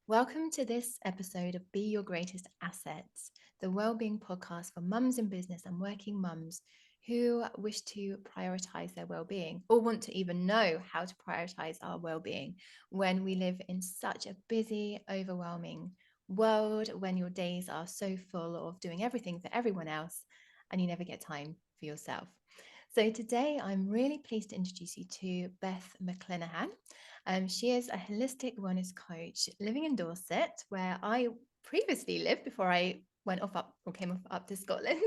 Welcome to this episode of Be Your Greatest Assets, the wellbeing podcast for mums in business and working mums who wish to prioritize their well-being or want to even know how to prioritize our well-being when we live in such a busy, overwhelming world, when your days are so full of doing everything for everyone else and you never get time for yourself. So today I'm really pleased to introduce you to Beth McLenahan. She is a holistic wellness coach living in Dorset, where I previously lived before I went off up or came off up to Scotland.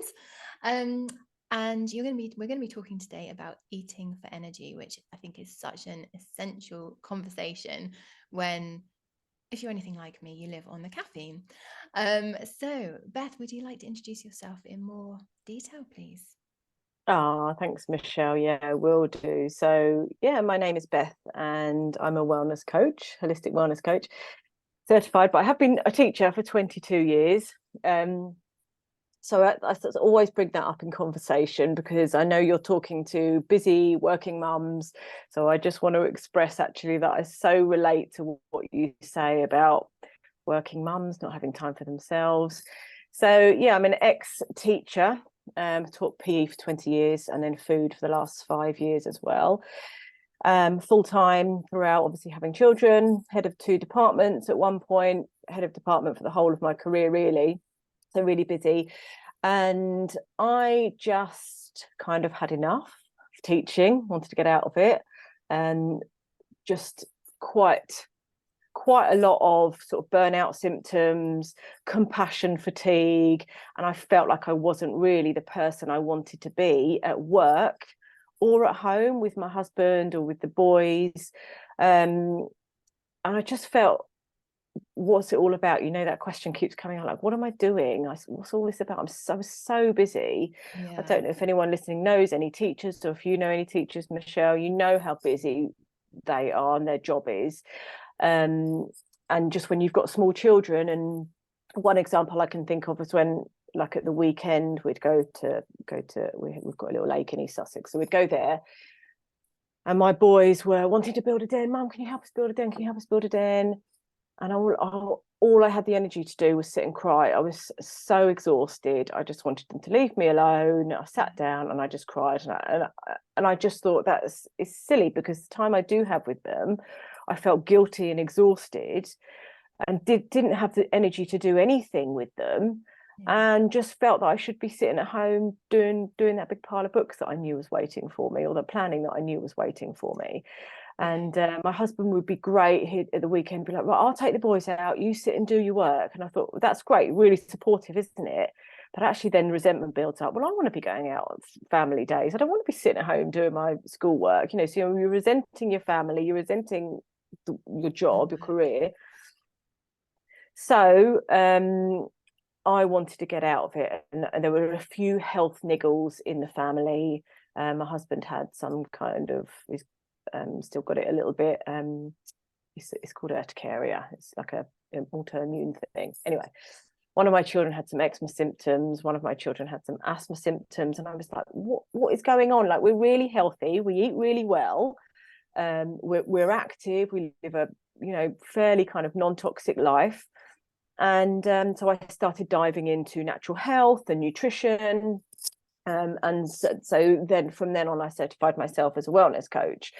Um, and we're going to be talking today about eating for energy, which I think is such an essential conversation when, if you're anything like me, you live on the caffeine. So Beth, would you like to introduce yourself in more detail, please? Thanks, Michelle. Yeah, will do. So, yeah, my name is Beth and I'm a wellness coach, holistic wellness coach, certified, but I have been a teacher for 22 years. So I always bring that up in conversation because I know you're talking to busy working mums. So I just want to express actually that I so relate to what you say about working mums not having time for themselves. So, yeah, I'm an ex-teacher. Taught PE for 20 years and then food for the last 5 years as well. Full-time throughout, obviously having children, head of 2 departments at one point, head of department for the whole of my career, really. So really busy. And I just kind of had enough of teaching, wanted to get out of it, and just quite a lot of sort of burnout symptoms, compassion fatigue, and I felt like I wasn't really the person I wanted to be at work or at home with my husband or with the boys. And I just felt, what's it all about? You know, that question keeps coming out, like, what am I doing? What's all this about? I'm so busy. I Yeah. don't know if anyone listening knows any teachers, or if you know any teachers, Michelle, you know how busy they are and their job is. And just when you've got small children, and one example I can think of is when, like, at the weekend we'd go to we've got a little lake in East Sussex, so we'd go there and my boys were wanting to build a den. Mum, can you help us build a den? Can you help us build a den? And all I had the energy to do was sit and cry. I was so exhausted. I just wanted them to leave me alone. I sat down and I just cried. And I just thought it's silly, because the time I do have with them, I felt guilty and exhausted and didn't have the energy to do anything with them. Yeah. And just felt that I should be sitting at home doing that big pile of books that I knew was waiting for me, or the planning that I knew was waiting for me. And my husband would be great. He'd at the weekend be like, right, I'll take the boys out, you sit and do your work. And I thought, well, that's great, really supportive, isn't it? But actually then resentment builds up. Well, I want to be going out on family days. I don't want to be sitting at home doing my schoolwork. So you're resenting your family, you're resenting your job, your career. So I wanted to get out of it. And there were a few health niggles in the family. My husband had some kind of, he's still got it a little bit. It's called urticaria. It's like an autoimmune thing. Anyway, one of my children had some eczema symptoms. One of my children had some asthma symptoms. And I was like, what is going on? Like, we're really healthy. We eat really well. We're active. We live a, fairly kind of non-toxic life. And so I started diving into natural health and nutrition. And so then from then on, I certified myself as a wellness coach.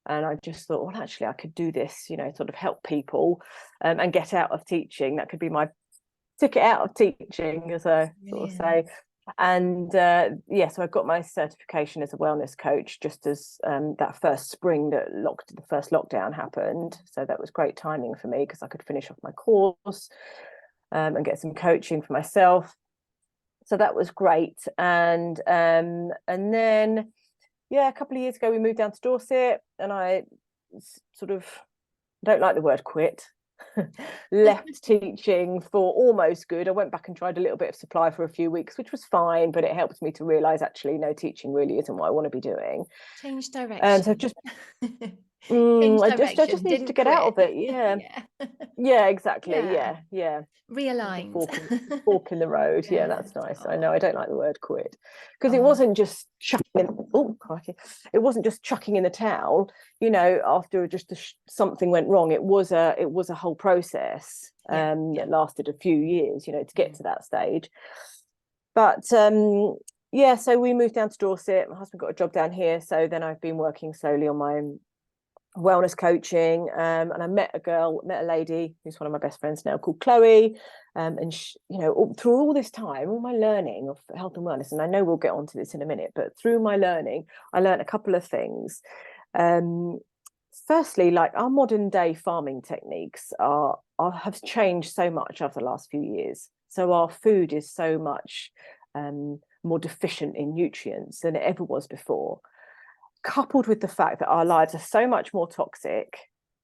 And I just thought, well, actually, I could do this, sort of help people and get out of teaching. That could be my ticket out of teaching, as I sort of say. And so I got my certification as a wellness coach just as that first spring that the first lockdown happened. So that was great timing for me, because I could finish off my course and get some coaching for myself. So that was great. And then, a couple of years ago, we moved down to Dorset, and I sort of, don't like the word quit, left teaching for almost good. I went back and tried a little bit of supply for a few weeks, which was fine, but it helped me to realise, actually, no, teaching really isn't what I want to be doing. Change And direction. so just Change I just direction, needed to didn't get out quit. of it. Yeah. Yeah. Yeah, exactly. Yeah. Yeah. Like a Realigned. fork in the road. Yeah, Yes. that's nice. I know Oh, I don't like the word quit, because it oh, wasn't just chucking oh crikey, it wasn't just chucking in the towel, after just something went wrong. It was a whole process yeah, that lasted a few years, to get mm, to that stage. But yeah, so we moved down to Dorset. My husband got a job down here, so then I've been working slowly on my wellness coaching, and I met a lady who's one of my best friends now, called Chloe, and she, through all this time, all my learning of health and wellness, and I know we'll get onto this in a minute, but through my learning I learned a couple of things. um, Firstly, like, our modern day farming techniques have changed so much over the last few years, so our food is so much more deficient in nutrients than it ever was before, coupled with the fact that our lives are so much more toxic.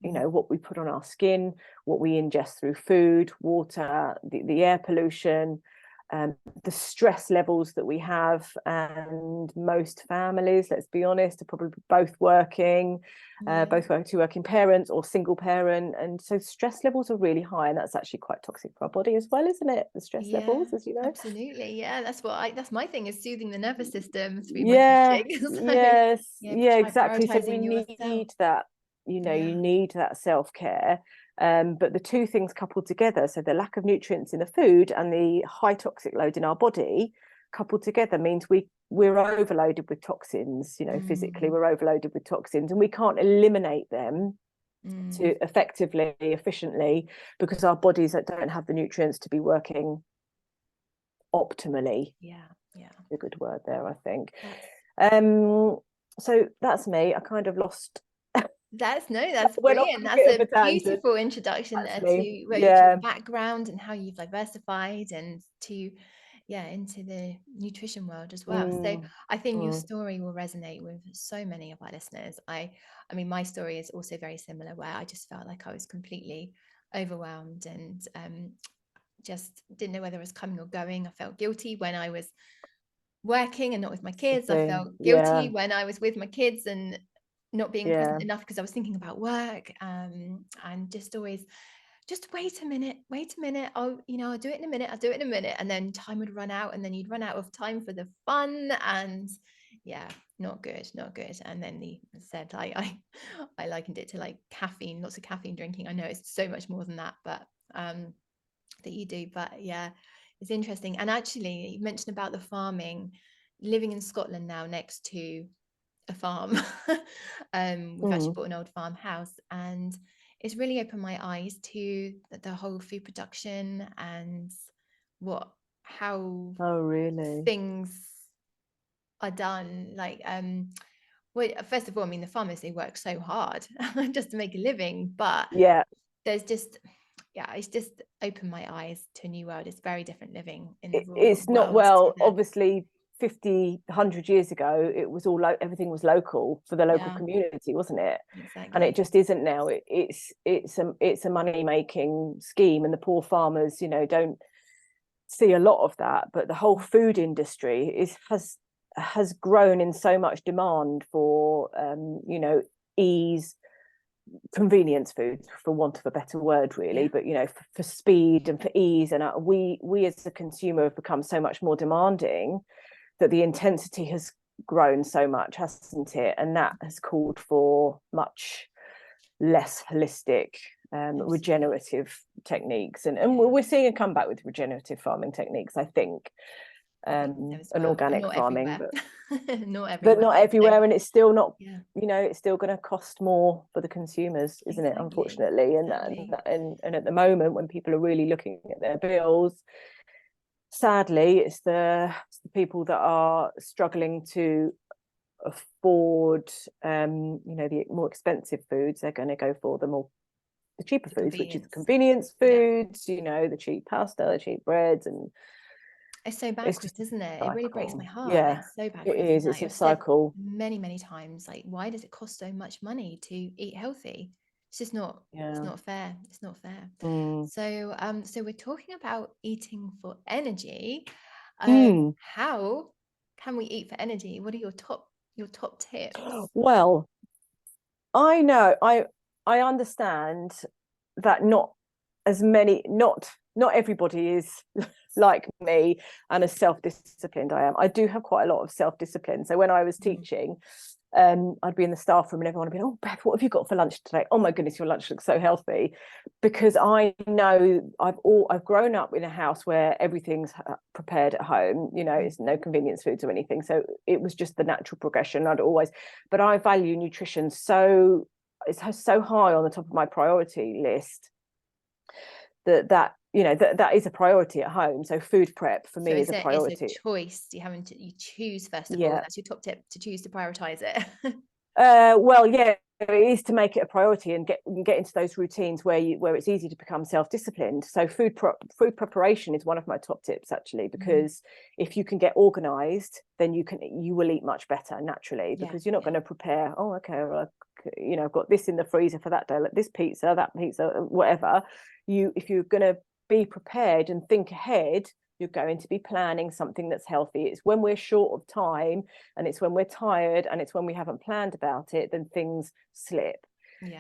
mm, What we put on our skin, what we ingest through food, water, the air pollution, the stress levels that we have. And most families, let's be honest, are probably both working, yeah. two working parents or single parent, and so stress levels are really high, and that's actually quite toxic for our body as well, isn't it? The stress Yeah, levels, as you know. absolutely. Yeah, that's my thing, is soothing the nervous system through my Yeah, eating. So yes, yeah, yeah, try exactly. So we prioritizing yourself. need that, you Yeah. need that self-care. But the two things coupled together, so the lack of nutrients in the food and the high toxic load in our body coupled together, means we're overloaded with toxins, physically Mm, we're overloaded with toxins, and we can't eliminate them mm, to effectively, efficiently, because our bodies don't have the nutrients to be working optimally. yeah, yeah. A good word there, I think. That's Um, so that's me. I kind of lost. that's Went off brilliant. on a That's bit of a a tangent. beautiful introduction That's there me. to to your Yeah. background and how you've diversified and to into the nutrition world as well. So Mm, I think your mm, story will resonate with so many of our listeners. I mean, my story is also very similar, where I just felt like I was completely overwhelmed and just didn't know whether I was coming or going. I felt guilty when I was working and not with my the kids. I thing. felt guilty Yeah. when I was with my kids and not being present Yeah. enough because I was thinking about work, and just always just wait a minute, I'll do it in a minute, I'll do it in a minute, and then time would run out, and then you'd run out of time for the fun, and yeah, not good, not good. And then he said, I likened it to like caffeine, lots of caffeine drinking. I know it's so much more than that, but that you do. But yeah, it's interesting. And actually, you mentioned about the farming, living in Scotland now next to a farm. We've actually Mm. bought an old farmhouse, and it's really opened my eyes to the whole food production and what how Oh, really? things are done. Well, first of all, I mean, the farmers, they work so hard just to make a living, but Yeah. there's just yeah, it's just opened my eyes to a new world. It's very different living in the rural It's not, world to well, the obviously 50, 100 years ago, it was all everything was local for the local yeah, community, wasn't it? And it exactly. just isn't now. It's a money making scheme, and the poor farmers, don't see a lot of that. But the whole food industry has grown in so much demand for ease, convenience food, for want of a better word, really, Yeah, but for speed and for ease. And we as a consumer have become so much more demanding, that the intensity has grown so much, hasn't it? And that has called for much less holistic, absolutely. regenerative techniques, and Yeah, we're seeing a comeback with regenerative farming techniques, I think, I think so as and well, but organic not farming, everywhere. Not but everywhere. not So everywhere, and it's still not, yeah, it's still going to cost more for the consumers, isn't it, exactly, unfortunately. exactly. And at the moment, when people are really looking at their bills, sadly, it's the people that are struggling to afford, the more expensive foods. They're going to go for the cheaper The foods, which is the convenience. convenience Yeah. foods, the cheap pasta, the cheap breads, and It's so it's just backwards, isn't it? a It really breaks my cycle. heart. Yeah, It's so it backwards. And is. It's a I've said cycle. many, many times, like, why does it cost so much money to eat healthy? It's just not, it's Yeah. not fair. It's not fair. Mm. So we're talking about eating for energy. Mm. How can we eat for energy? What are your top tips? Well, I know, I understand that not everybody is like me and as self-disciplined I am. I do have quite a lot of self-discipline. So when I was teaching, I'd be in the staff room and everyone would be, oh, Beth, what have you got for lunch today? Oh my goodness, your lunch looks so healthy. Because I know I've grown up in a house where everything's prepared at home, you know, it's no convenience foods or anything. So it was just the natural progression. But I value nutrition it's so high on the top of my priority list that you know that is a priority at home. So food prep for me is a priority. It's a choice. You choose first of all. Yeah. That's your top tip, to choose to prioritize it. Well, yeah, it is to make it a priority and get into those routines where it's easy to become self-disciplined. So food preparation is one of my top tips, actually, because if you can get organized, then you will eat much better naturally, because you're not going to prepare, oh, okay, well, you know, I've got this in the freezer for that day, like this pizza, that pizza, whatever. If you're going to be prepared and think ahead, you're going to be planning something that's healthy. It's when we're short of time, and it's when we're tired, and it's when we haven't planned about it, then things slip.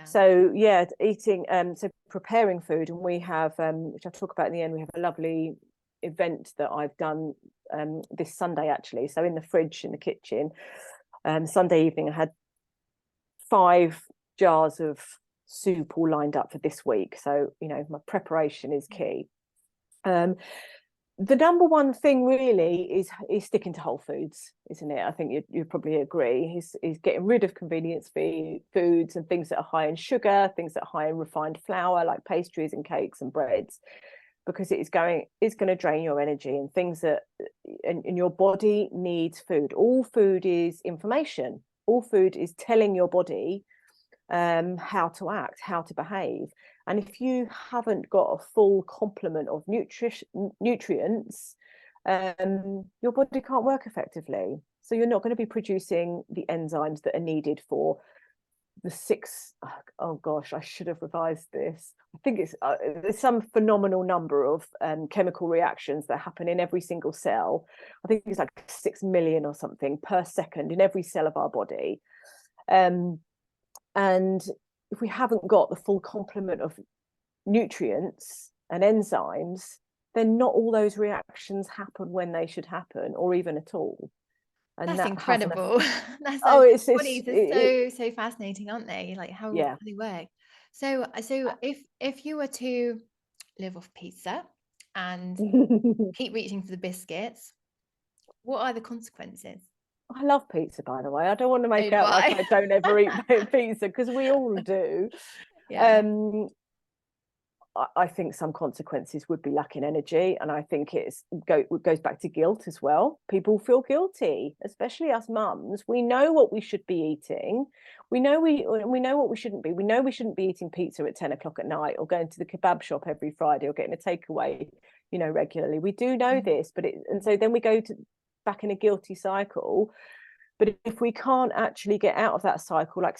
So eating, so preparing food, and we have, which I'll talk about in the end, we have a lovely event that I've done this Sunday, actually. So in the fridge in the kitchen, Sunday evening, I had 5 jars of soup all lined up for this week. So, you know, my preparation is key. The number one thing really is sticking to whole foods, isn't it? I think you probably agree. Is getting rid of convenience foods and things that are high in sugar, things that are high in refined flour, like pastries and cakes and breads, because it's going to drain your energy, and things that and your body needs food. All food is information. All food is telling your body how to act, how to behave. And if you haven't got a full complement of nutrients, your body can't work effectively. So you're not going to be producing the enzymes that are needed for the 6, oh gosh, I should have revised this. I think there's some phenomenal number of chemical reactions that happen in every single cell. I think it's like 6 million or something per second in every cell of our body. And if we haven't got the full complement of nutrients and enzymes, then not all those reactions happen when they should happen, or even at all. And that's that incredible. That's bodies are so fascinating, aren't they? Like how they work. So if you were to live off pizza and keep reaching for the biscuits, what are the consequences? I love pizza, by the way. I don't want to make out like I don't ever eat pizza, because we all do. I think some consequences would be lacking energy, and I think it goes back to guilt as well. People feel guilty, especially us mums. We know what we should be eating. We know what we shouldn't be. We know we shouldn't be eating pizza at 10 o'clock at night, or going to the kebab shop every Friday, or getting a takeaway, you know, regularly. We do know this, and so then we go back in a guilty cycle. But if we can't actually get out of that cycle, like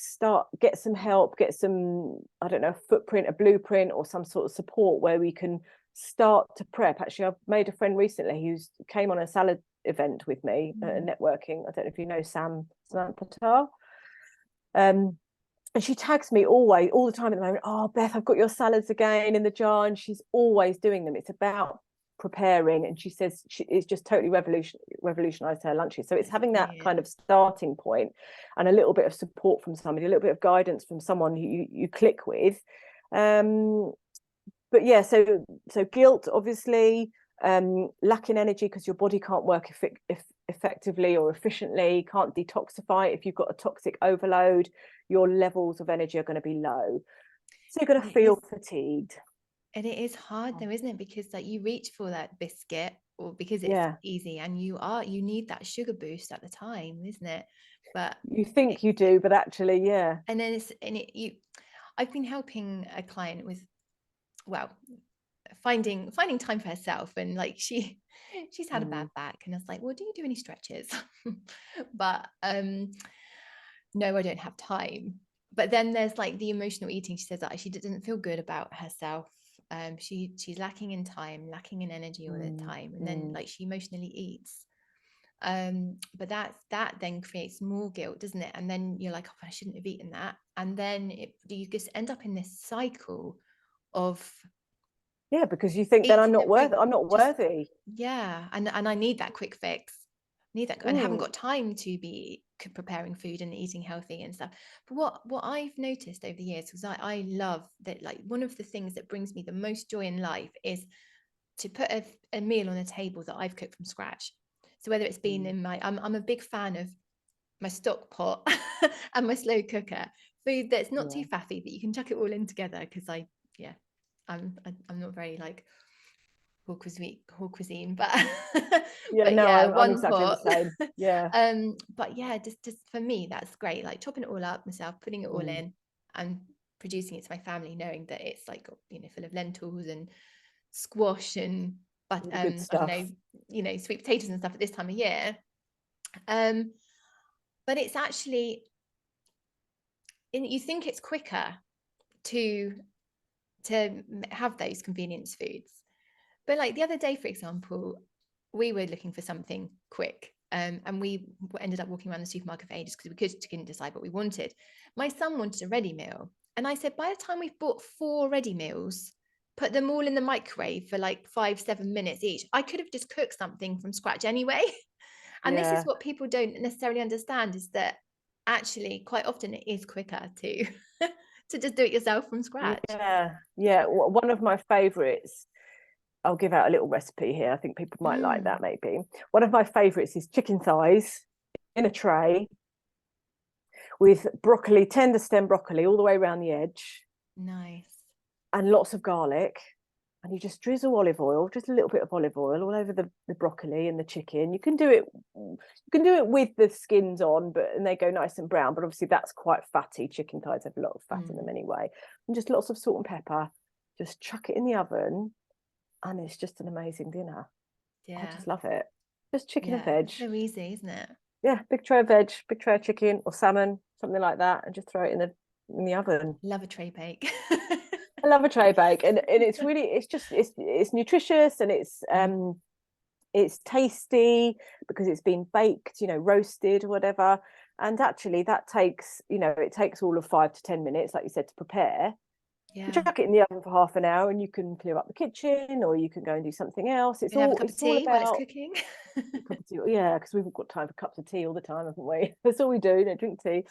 get some help, get some, I don't know, a footprint, a blueprint, or some sort of support where we can start to prep. Actually, I've made a friend recently who came on a salad event with me, networking. I don't know if you know Samantha. And she tags me all the time at the moment. Oh, Beth, I've got your salads again in the jar. And she's always doing them. It's about preparing, and she says it's just totally revolutionized her lunches. So it's having that kind of starting point, and a little bit of support from somebody, a little bit of guidance from someone who you click with. But yeah, so guilt, obviously, lacking energy because your body can't work effectively or efficiently, can't detoxify. If you've got a toxic overload, your levels of energy are going to be low, so you're going to feel fatigued. And it is hard though, isn't it? Because like you reach for that biscuit, or because it's easy, and you need that sugar boost at the time, isn't it? But you think you do, but actually, and then I've been helping a client with, well, finding time for herself, and like she's had a bad back, and I was like, well, do you do any stretches? But no, I don't have time. But then there's like the emotional eating. She says that she doesn't feel good about herself. She's lacking in time, lacking in energy all the time, and then like she emotionally eats. But that then creates more guilt, doesn't it? And then you're like, oh, I shouldn't have eaten that. And then you just end up in this cycle of because you think then eating I'm not just worthy. yeah, and I need that quick fix. I need that, and haven't got time to be preparing food and eating healthy and stuff. But what I've noticed over the years, because I love that, like one of the things that brings me the most joy in life is to put a meal on a table that I've cooked from scratch. So whether it's been in my, I'm a big fan of my stock pot and my slow cooker, food that's not too faffy, that you can chuck it all in together. Because I'm not very like whole cuisine, but but No, yeah, I'm one exactly the pot. same. But yeah, just for me, that's great. Like chopping it all up myself, putting it all in, and producing it to my family, knowing that it's like, you know, full of lentils and squash and but All the good I don't stuff. know, you know, sweet potatoes and stuff at this time of year. But it's actually, you think it's quicker to have those convenience foods. But like the other day, for example, we were looking for something quick. And we ended up walking around the supermarket for ages because we couldn't decide what we wanted. My son wanted a ready meal. And I said, by the time we've bought 4 ready meals, put them all in the microwave for like 5-7 minutes each, I could have just cooked something from scratch anyway. And this is what people don't necessarily understand, is that actually quite often it is quicker to to just do it yourself from scratch. One of my favorites, I'll give out a little recipe here. I think people might like that maybe. One of my favorites is chicken thighs in a tray with broccoli, tender stem broccoli all the way around the edge. Nice. And lots of garlic. And you just drizzle olive oil, just a little bit of olive oil all over the broccoli and the chicken. You can do it with the skins on, and they go nice and brown, but obviously that's quite fatty. Chicken thighs have a lot of fat in them anyway. And just lots of salt and pepper. Just chuck it in the oven, and it's just an amazing dinner. I just love it. Just chicken and veg. It's so easy, isn't it? Yeah, big tray of veg, big tray of chicken or salmon, something like that, and just throw it in the oven. Love a tray bake. I love a tray bake, and it's really, it's nutritious, and it's tasty because it's been baked, you know, roasted or whatever. And actually that takes, you know, it takes all of 5 to 10 minutes, like you said, to prepare. You chuck it in the oven for half an hour and you can clear up the kitchen, or you can go and do something else. You can have a cup of tea while it's about cooking. cup of tea. Yeah, because we've got time for cups of tea all the time, haven't we? That's all we do, don't drink tea.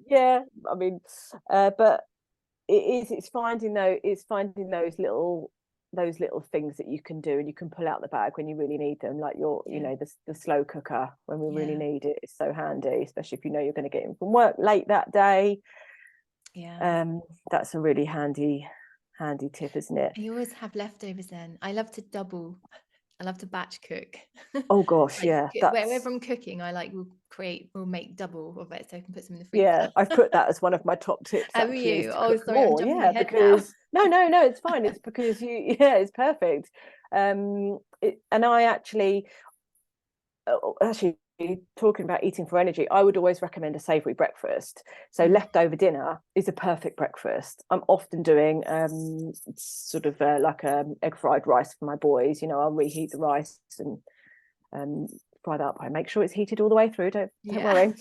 Yeah, I mean, but it's finding those little things that you can do and you can pull out the bag when you really need them, like you know, the slow cooker when we really need it. It's so handy, especially if you know you're going to get in from work late that day. That's a really handy tip, isn't it? You always have leftovers then. I love to batch cook. Oh gosh, like, wherever I'm cooking, I like will make double of it so I can put some in the freezer. Yeah, I've put that as one of my top tips. Have actually, you? Oh, sorry, more. I'm jumping Yeah, ahead because now. no, it's fine. It's because it's perfect. And I actually talking about eating for energy, I would always recommend a savoury breakfast. So leftover dinner is a perfect breakfast. I'm often doing sort of like egg fried rice for my boys. You know, I'll reheat the rice and fry that up. I make sure it's heated all the way through. Don't worry.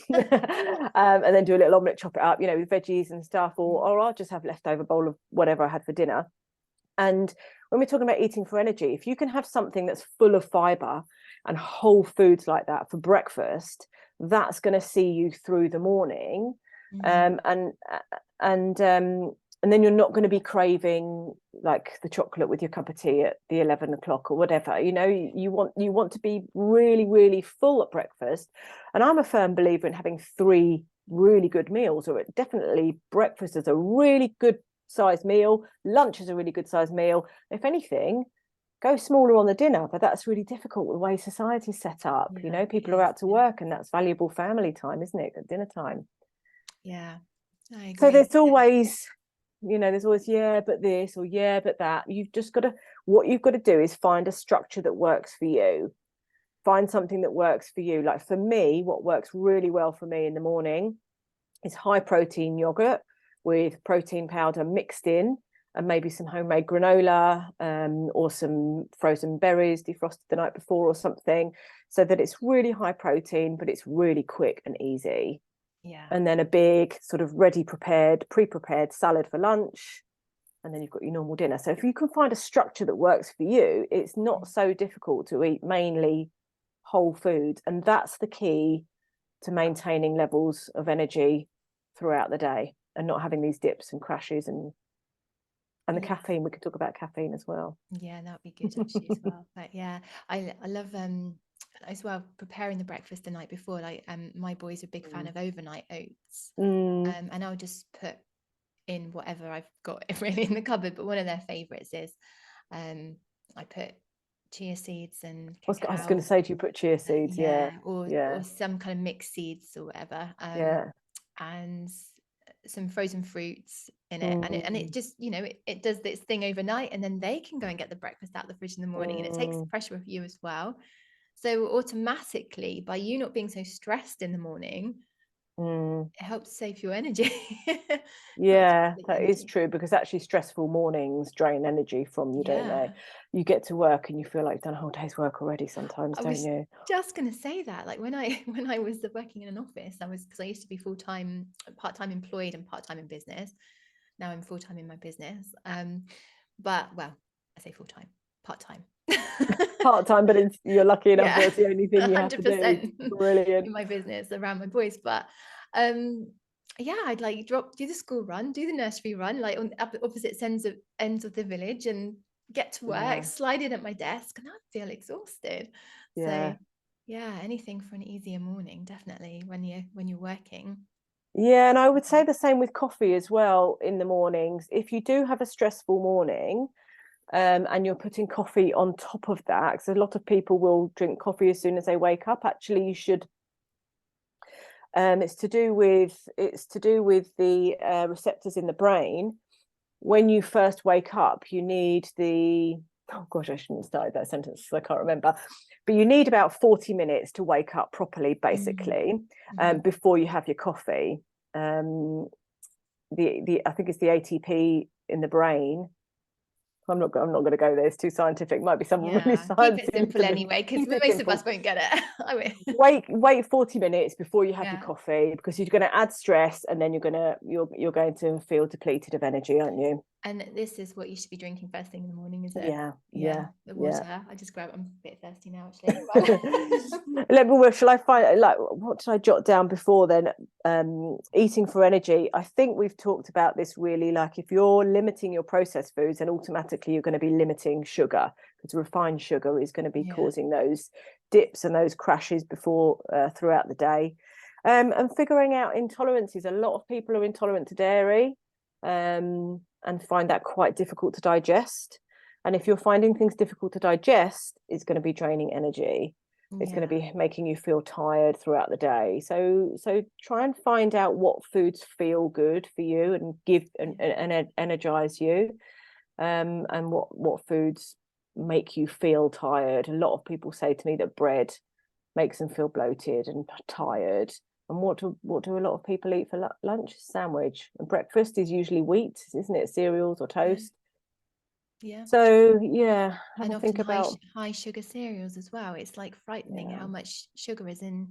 And then do a little omelette, chop it up, you know, with veggies and stuff, or I'll just have leftover bowl of whatever I had for dinner. And when we're talking about eating for energy, if you can have something that's full of fiber and whole foods like that for breakfast, that's going to see you through the morning. And then you're not going to be craving like the chocolate with your cup of tea at the 11 o'clock or whatever. You know, you want to be really, really full at breakfast. And I'm a firm believer in having 3 really good meals, or definitely breakfast is a really good size meal, lunch is a really good size meal. If anything, go smaller on the dinner, but that's really difficult the way society's set up. You know, people are out to work, and that's valuable family time, isn't it, at dinner time? I agree. So there's always, you know, but this, or but that. What you've got to do is find a structure that works for you. Find something that works for you. Like for me, what works really well for me in the morning is high protein yogurt with protein powder mixed in, and maybe some homemade granola, or some frozen berries defrosted the night before or something, so that it's really high protein, but it's really quick and easy. Yeah. And then a big sort of pre-prepared salad for lunch. And then you've got your normal dinner. So if you can find a structure that works for you, it's not so difficult to eat mainly whole foods. And that's the key to maintaining levels of energy throughout the day and not having these dips and crashes and the caffeine. We could talk about caffeine as well. Yeah, that would be good actually as well. But yeah, I love as well preparing the breakfast the night before. Like my boys are a big fan of overnight oats. And I'll just put in whatever I've got really in the cupboard. But one of their favorites is I put chia seeds and cacao. I was going to say, do you put chia seeds? Or some kind of mixed seeds or whatever. And some frozen fruits in it, and it just, you know, it does this thing overnight, and then they can go and get the breakfast out of the fridge in the morning, and it takes the pressure off you as well. So automatically, by you not being so stressed in the morning, it helps save your energy. Yeah, that is true, because actually stressful mornings drain energy from you, don't they? You get to work and you feel like you've done a whole day's work already sometimes, don't you? Just going to say that, like when I was working in an office, because I used to be part-time employed and part-time in business. Now I'm full-time in my business. But well, I say full-time, part-time. Part-time, but you're lucky enough that's the only thing you have to do. 100% Brilliant. in my business around my boys. But I'd like do the school run, do the nursery run, like on the opposite ends of the village, and get to work, slide in at my desk, and I feel exhausted. So anything for an easier morning, definitely when you're working. Yeah, and I would say the same with coffee as well in the mornings. If you do have a stressful morning, and you're putting coffee on top of that, because a lot of people will drink coffee as soon as they wake up. Actually, you should. It's to do with the receptors in the brain. When you first wake up, you need oh gosh, I shouldn't have started that sentence because I can't remember. But you need about 40 minutes to wake up properly, basically, before you have your coffee. I think it's the ATP in the brain. I'm not going to go there. It's too scientific. It might be someone really scientific. Keep it simple anyway, because most of us won't get it. I mean, wait 40 minutes before you have your coffee, because you're going to add stress, and then you're going to feel depleted of energy, aren't you? And this is what you should be drinking first thing in the morning, is it? Yeah. The water. Yeah. I just grab it. I'm a bit thirsty now, actually. Shall I find, like, what did I jot down before then? Eating for energy. I think we've talked about this really, like if you're limiting your processed foods, then automatically you're going to be limiting sugar, because refined sugar is going to be causing those dips and those crashes throughout the day. And figuring out intolerances. A lot of people are intolerant to dairy, and find that quite difficult to digest. And if you're finding things difficult to digest, it's going to be draining energy. It's going to be making you feel tired throughout the day. So try and find out what foods feel good for you and give and energize you, and what foods make you feel tired. A lot of people say to me that bread makes them feel bloated and tired. And what do a lot of people eat for lunch? Sandwich. And breakfast is usually wheat, isn't it? Cereals or toast. Yeah. So and often think about high sugar cereals as well. It's like frightening how much sugar is in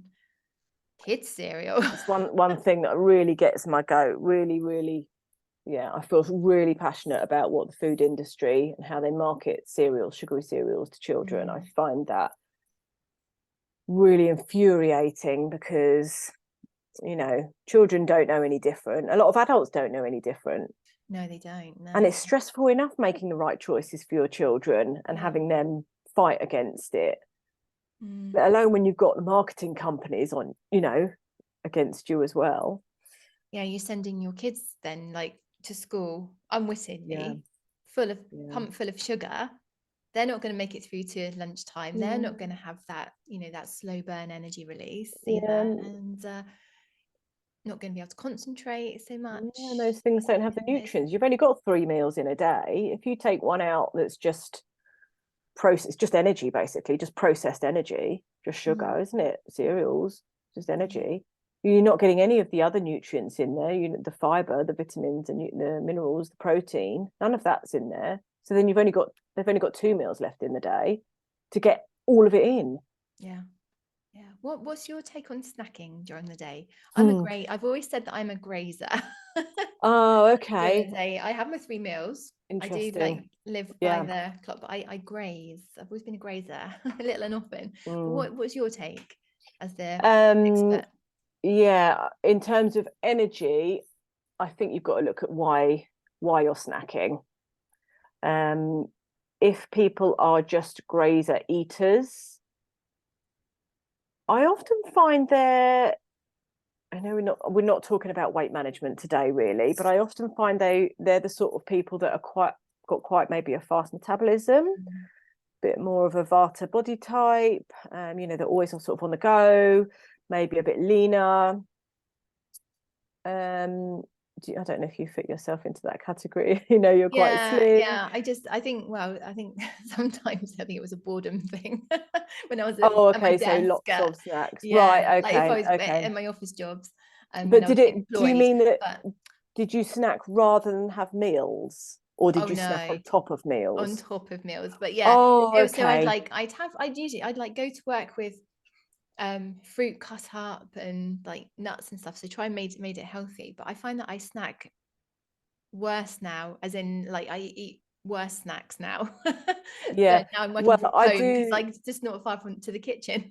kids' cereal. That's one thing that really gets my goat. Really, really, I feel really passionate about what the food industry and how they market sugary cereals to children. I find that really infuriating, because children don't know any different. A lot of adults don't know any different. No, they don't. No. And it's stressful enough making the right choices for your children and having them fight against it, let alone when you've got the marketing companies on, against you as well. Yeah, you're sending your kids then like to school unwittingly, pumped full of sugar. They're not going to make it through to lunchtime. They're not going to have that, that slow burn energy release either, and not going to be able to concentrate so much. And those things don't have the nutrients. You've only got 3 meals in a day. If you take one out that's just just energy, basically, just processed energy, just sugar, isn't it? Cereals, just energy. You're not getting any of the other nutrients in there, the fiber, the vitamins and the minerals, the protein, none of that's in there. So then they've only got 2 meals left in the day to get all of it in. Yeah. Yeah. What's your take on snacking during the day? Hmm. I've always said that I'm a grazer. Oh, During okay. the day, I have my 3 meals. I do like Interesting. live by Yeah. the clock, but I graze. I've always been a grazer, little and often. But Mm. what's your take as the Um, expert? yeah, in terms of energy, I think you've got to look at why you're snacking. Um, if people are just grazer eaters, I often find I know we're not talking about weight management today really, but I often find they're the sort of people that are got quite maybe a fast metabolism, Mm. bit more of a Vata body type. They're always sort of on the go, maybe a bit leaner. I don't know if you fit yourself into that category. You're quite Yeah, slim. yeah. I think sometimes I think it was a boredom thing when I was Oh, at my okay. So desk. lots of snacks, Yeah, right? like if I Okay, was okay. in my office jobs and when But I was do you employed. mean that? But Did you snack rather than have meals, or did oh you snack no, on top of on meals? top of meals. But yeah, Oh, it was so okay. I'd like go to work with fruit cut up and like nuts and stuff. So try and made it healthy. But I find that I snack worse now, as in like I eat worse snacks now. Yeah. But now I'm working Well, from home because like it's just not far from to the kitchen.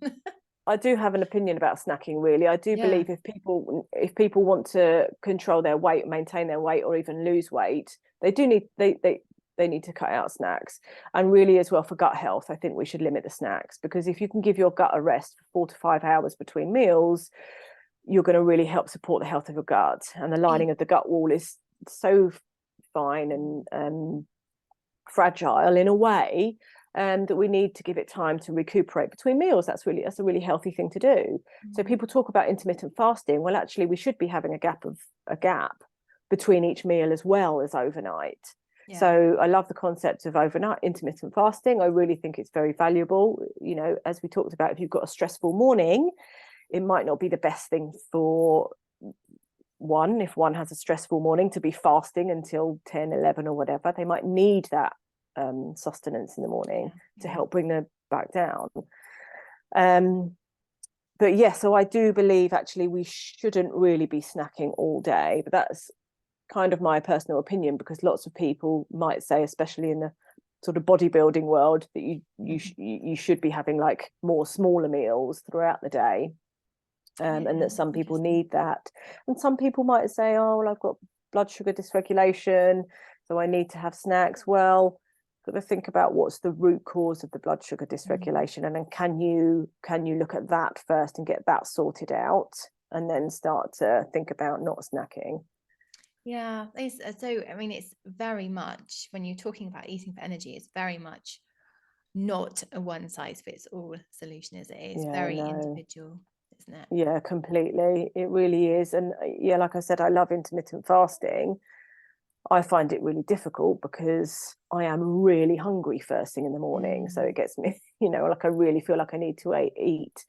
I do have an opinion about snacking, really. I do Yeah. believe if people want to control their weight, maintain their weight, or even lose weight, they need to cut out snacks. And really, as well, for gut health, I think we should limit the snacks, because if you can give your gut a rest for 4 to 5 hours between meals, you're going to really help support the health of your gut. And the lining of the gut wall is so fine and fragile in a way, that we need to give it time to recuperate between meals. That's a really healthy thing to do. So Mm. people talk about intermittent fasting. Well, actually, we should be having a gap between each meal as well as overnight. Yeah. So I love the concept of overnight intermittent fasting. I really think it's very valuable. As we talked about, if you've got a stressful morning, it might not be the best thing for one, if one has a stressful morning, to be fasting until 10, 11 or whatever. They might need that sustenance in the morning to Yeah. help bring them back down. But yeah, so I do believe actually we shouldn't really be snacking all day, but that's kind of my personal opinion, because lots of people might say, especially in the sort of bodybuilding world, that you should be having like more smaller meals throughout the day. Yeah, And that some that's people interesting. need that. And some people might say, oh, well, I've got blood sugar dysregulation, so I need to have snacks. Well, got to think about what's the root cause of the blood sugar Mm. dysregulation, and then can you look at that first and get that sorted out, and then start to think about not snacking. Yeah, so I mean, it's very much when you're talking about eating for energy, it's very much not a one size fits all solution, is it? It's Yeah, very no. individual, isn't it? Yeah, completely. It really is. And yeah, like I said, I love intermittent fasting. I find it really difficult because I am really hungry first thing in the morning. So Mm. it gets me, like I really feel like I need to eat.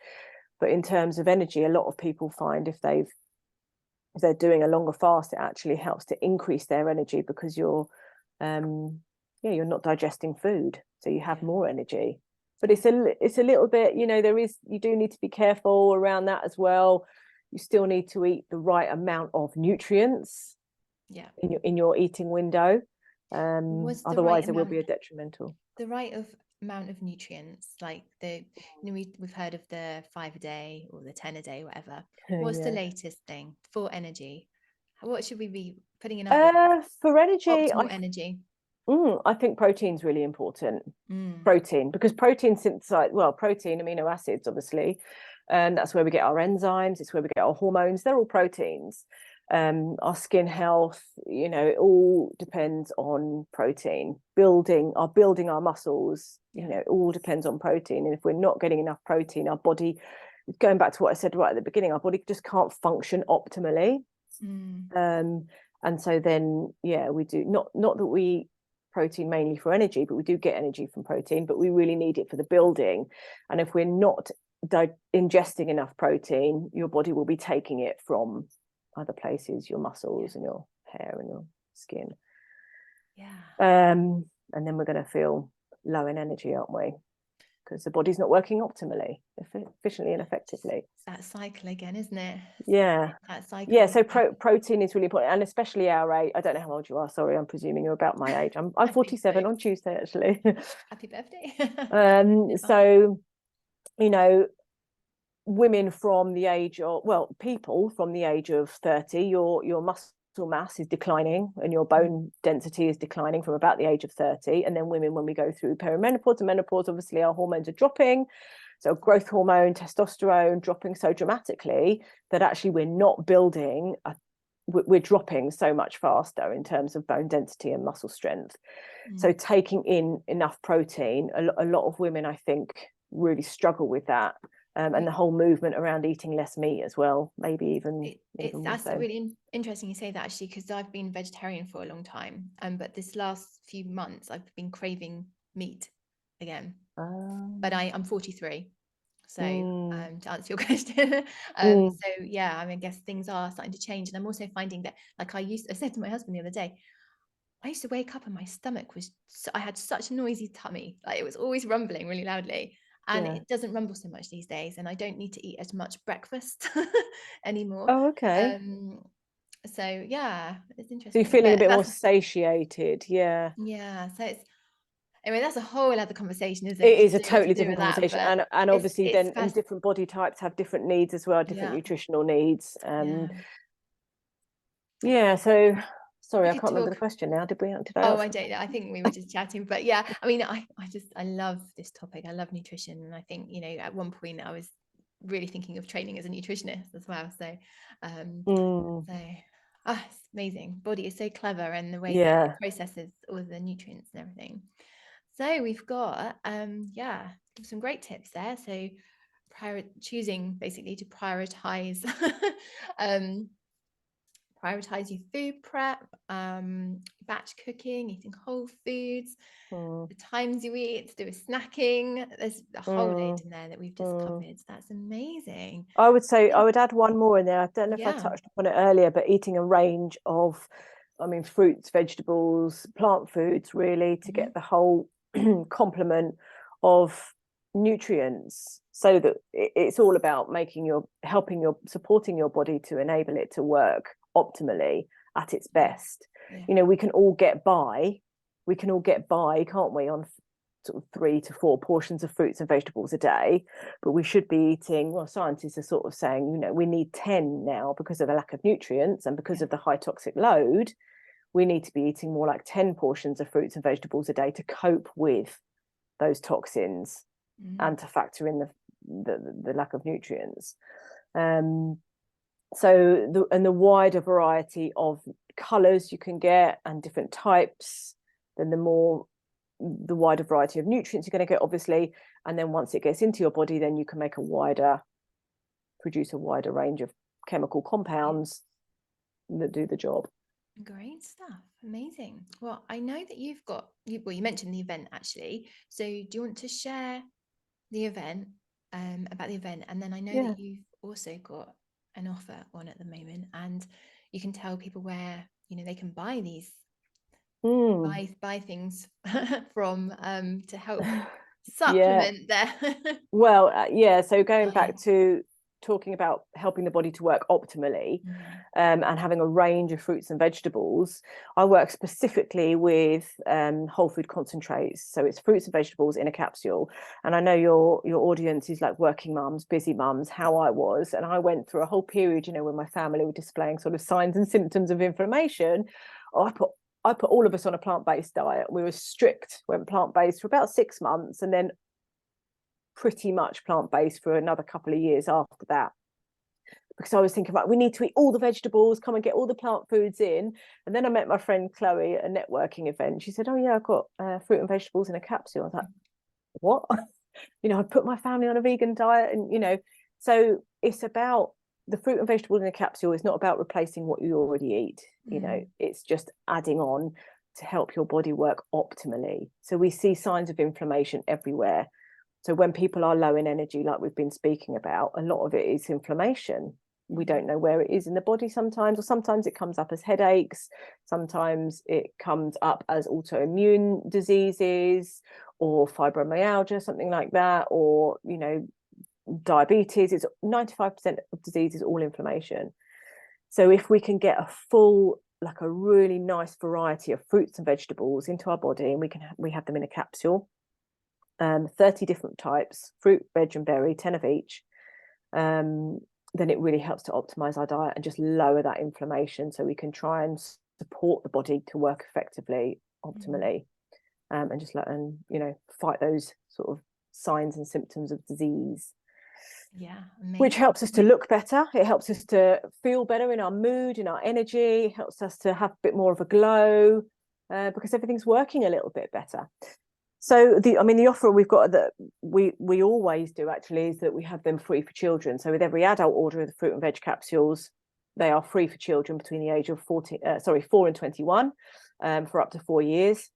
But in terms of energy, a lot of people find if they're doing a longer fast, it actually helps to increase their energy, because you're not digesting food, so you have Yeah, more energy. But yeah, it's a little bit, you do need to be careful around that as well. You still need to eat the right amount of nutrients yeah. in your eating window. Was Otherwise there will be a detrimental. the right of amount of nutrients, like we've heard of the 5 a day or the 10 a day, whatever. What's the Yeah. latest thing for energy? What should we be putting enough of? For energy, Optimal energy. I think protein's really important. Mm. Protein, because protein synthesize, well, protein, amino acids, obviously, and that's where we get our enzymes. It's where we get our hormones. They're all proteins. Our skin health, it all depends on protein. Building our muscles, Yeah. it all depends on protein. And if we're not getting enough protein, our body, going back to what I said right at the beginning, our body just can't function optimally. Mm. And so then, yeah, we do not that we eat protein mainly for energy, but we do get energy from protein, but we really need it for the building. And if we're not ingesting enough protein, your body will be taking it from other places, your muscles and your hair and your skin. And then we're going to feel low in energy, aren't we? Because the body's not working optimally, efficiently and effectively. It's that cycle again, isn't it? That cycle. So protein is really important, and especially our age. I don't know how old you are. Sorry, I'm presuming you're about my age. I'm 47 on Tuesday, actually. Happy birthday. So, you know, women from the age of, well, people from the age of 30, your muscle mass is declining and your bone density is declining from about the age of 30. And then women, when we go through perimenopause and menopause, obviously our hormones are dropping. So growth hormone, testosterone dropping so dramatically that actually we're not building, we're dropping so much faster in terms of bone density and muscle strength. So taking in enough protein, a lot of women, I think, really struggle with that. And the whole movement around eating less meat as well, maybe even that's really interesting you say that, actually, because I've been vegetarian for a long time, but this last few months I've been craving meat again. But I'm 43, so to answer your question, so yeah, I mean, I guess things are starting to change, and I'm also finding that, like I said to my husband the other day, I used to wake up and my stomach was I had such a noisy tummy, like it was always rumbling really loudly. And it doesn't rumble so much these days, and I don't need to eat as much breakfast anymore. Oh, okay. So yeah, it's interesting. So you're feeling a bit more satiated, yeah. So it's, anyway, that's a whole other conversation, isn't it? It is a totally different conversation, and obviously then and different body types have different needs as well, different nutritional needs. So sorry, I can't remember the question now. Did I? I don't know. I think we were just chatting, but yeah, I mean, I love this topic. I love nutrition, and I think, you know, at one point I was really thinking of training as a nutritionist as well. So, it's amazing. Body is so clever, and the way that it processes all the nutrients and everything. So we've got some great tips there. So choosing basically to prioritize prioritize your food prep, batch cooking, eating whole foods, the times you eat, do with snacking. There's a whole load in there that we've just covered. That's amazing. I would say I would add one more in there. I don't know if I touched upon it earlier, but eating a range of, I mean, fruits, vegetables, plant foods, really, to get the whole complement of nutrients, so that it's all about supporting your body to enable it to work optimally at its best. You know, we can all get by, can't we, on sort of 3 to 4 portions of fruits and vegetables a day, but we should be eating, well, scientists are sort of saying, you know, we need 10 now because of the lack of nutrients and because of the high toxic load. We need to be eating more like 10 portions of fruits and vegetables a day to cope with those toxins and to factor in the lack of nutrients. So the wider variety of colors you can get and different types, then the wider variety of nutrients you're going to get, obviously. And then once it gets into your body, then you can produce a wider range of chemical compounds that do the job. Great stuff. Amazing. Well, I know that you mentioned the event, actually. So do you want to share the event, about the event? And then I know that you've also got an offer on at the moment, and you can tell people where, you know, they can buy these buy things from to help supplement their so going back to talking about helping the body to work optimally, and having a range of fruits and vegetables, I work specifically with whole food concentrates. So it's fruits and vegetables in a capsule. And I know your audience is like working mums, busy mums, how I was. And I went through a whole period, you know, when my family were displaying sort of signs and symptoms of inflammation. I put all of us on a plant-based diet. We were strict, went plant-based for about 6 months, and then pretty much plant-based for another couple of years after that, because I was thinking about, we need to eat all the vegetables, come and get all the plant foods in. And then I met my friend Chloe at a networking event. She said, oh yeah, I've got fruit and vegetables in a capsule. I was like, what? You know, I put my family on a vegan diet, and, you know, so it's about the fruit and vegetables in a capsule. It's not about replacing what you already eat. You know, it's just adding on to help your body work optimally. So we see signs of inflammation everywhere. So when people are low in energy, like we've been speaking about, a lot of it is inflammation. We don't know where it is in the body sometimes, or sometimes it comes up as headaches, sometimes it comes up as autoimmune diseases or fibromyalgia, something like that, or, you know, diabetes. It's 95% of disease is all inflammation. So if we can get a full, like a really nice variety of fruits and vegetables into our body, and we have them in a capsule, 30 different types, fruit, veg and berry, 10 of each, then it really helps to optimize our diet and just lower that inflammation, so we can try and support the body to work effectively, optimally, and just you know, fight those sort of signs and symptoms of disease. Yeah, amazing. Which helps us to look better. It helps us to feel better in our mood, in our energy. It helps us to have a bit more of a glow, because everything's working a little bit better. So the offer we've got that we always do actually is that we have them free for children. So with every adult order of the fruit and veg capsules, they are free for children between the age of 4 and 21, for up to 4 years.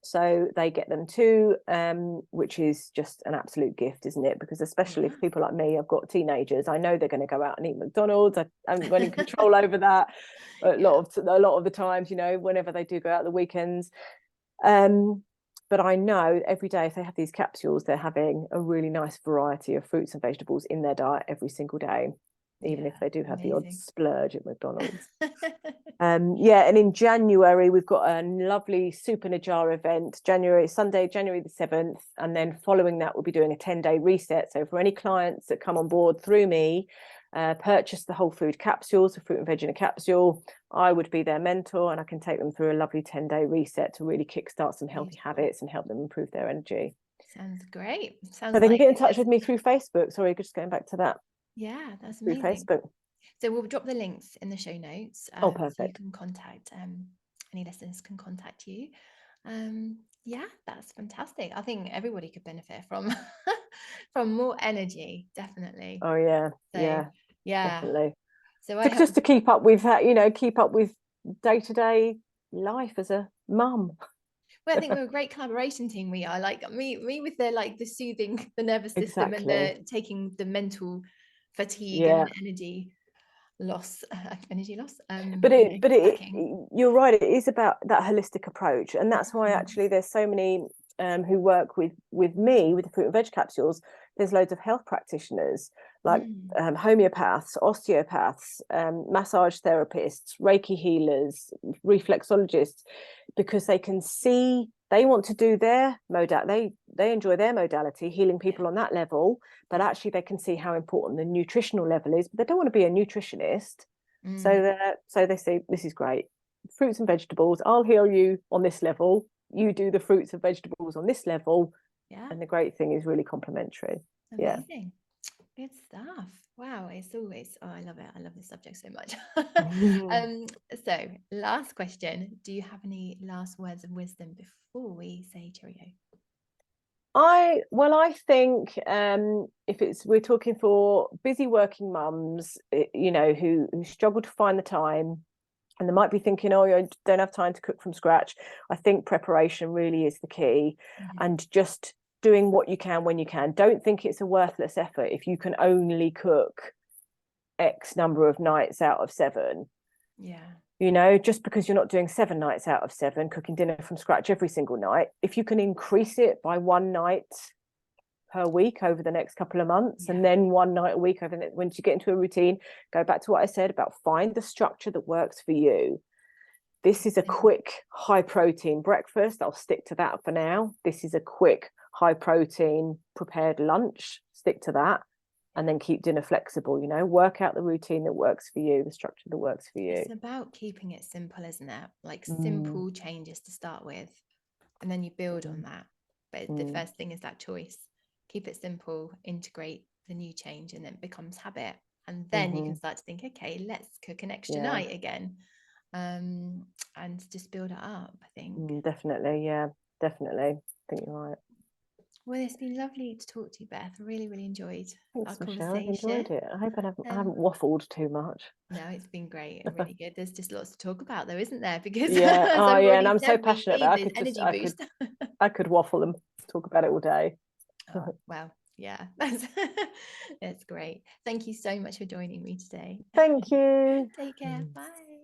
So they get them too, which is just an absolute gift, isn't it? Because especially for people like me, I've got teenagers. I know they're going to go out and eat McDonald's. I haven't got any control over that a lot of the times, you know, whenever they do go out the weekends. But I know every day, if they have these capsules, they're having a really nice variety of fruits and vegetables in their diet every single day, even if they do have the odd splurge at McDonald's. And in January, we've got a lovely Soup in a Jar event, Sunday, January the 7th. And then following that, we'll be doing a 10-day reset. So for any clients that come on board through me, purchase the whole food capsules, the fruit and veg in a capsule, I would be their mentor, and I can take them through a lovely 10-day reset to really kickstart some healthy habits and help them improve their energy. Sounds great. So they can get in touch with me through Facebook. Sorry, just going back to that. Yeah, that's amazing. Through Facebook. So we'll drop the links in the show notes. Perfect. So you can contact, any listeners can contact you. Yeah, that's fantastic. I think everybody could benefit from from more energy, definitely. Oh yeah, so, yeah, definitely. So just to keep up with that, you know, keep up with day-to-day life as a mum. Well, I think we're a great collaboration team. We are, like, me with the soothing the nervous system, and the taking the mental fatigue and energy loss. But you're right, it is about that holistic approach, and that's why actually there's so many who work with me with the fruit and veg capsules. There's loads of health practitioners, like homeopaths, osteopaths, massage therapists, Reiki healers, reflexologists, because they can see they want to do their modality. They enjoy their modality, healing people on that level, but actually they can see how important the nutritional level is, but they don't want to be a nutritionist. So they say, this is great, fruits and vegetables, I'll heal you on this level, you do the fruits and vegetables on this level. And the great thing is really complementary. Amazing. Good stuff. Wow, it's always, I love it. I love this subject so much. So last question, do you have any last words of wisdom before we say cheerio? I think if we're talking for busy working mums, you know, who struggle to find the time, and they might be thinking, oh, I don't have time to cook from scratch. I think preparation really is the key, and just doing what you can when you can. Don't think it's a worthless effort if you can only cook X number of nights out of 7. You know, just because you're not doing 7 nights out of 7 cooking dinner from scratch every single night, if you can increase it by 1 night per week over the next couple of months, and then 1 night a week once you get into a routine, go back to what I said about find the structure that works for you. This is a quick high protein breakfast, I'll stick to that for now. This is a quick high protein prepared lunch, stick to that. And then keep dinner flexible, you know, work out the routine that works for you, the structure that works for you. It's about keeping it simple, isn't it? Like simple changes to start with, and then you build on that. But the first thing is that choice. Keep it simple, integrate the new change, and then it becomes habit. And then you can start to think, okay, let's cook an extra night again. And just build it up, I think. Definitely, definitely. I think you're right. Well, it's been lovely to talk to you, Beth. I really, really enjoyed our conversation. Michelle, I've enjoyed it. I hope I haven't waffled too much. No, it's been great and really good. There's just lots to talk about, though, isn't there? Because and I'm so passionate that I could I could waffle and talk about it all day. Oh, well, yeah, that's great. Thank you so much for joining me today. Thank you. Take care. Bye.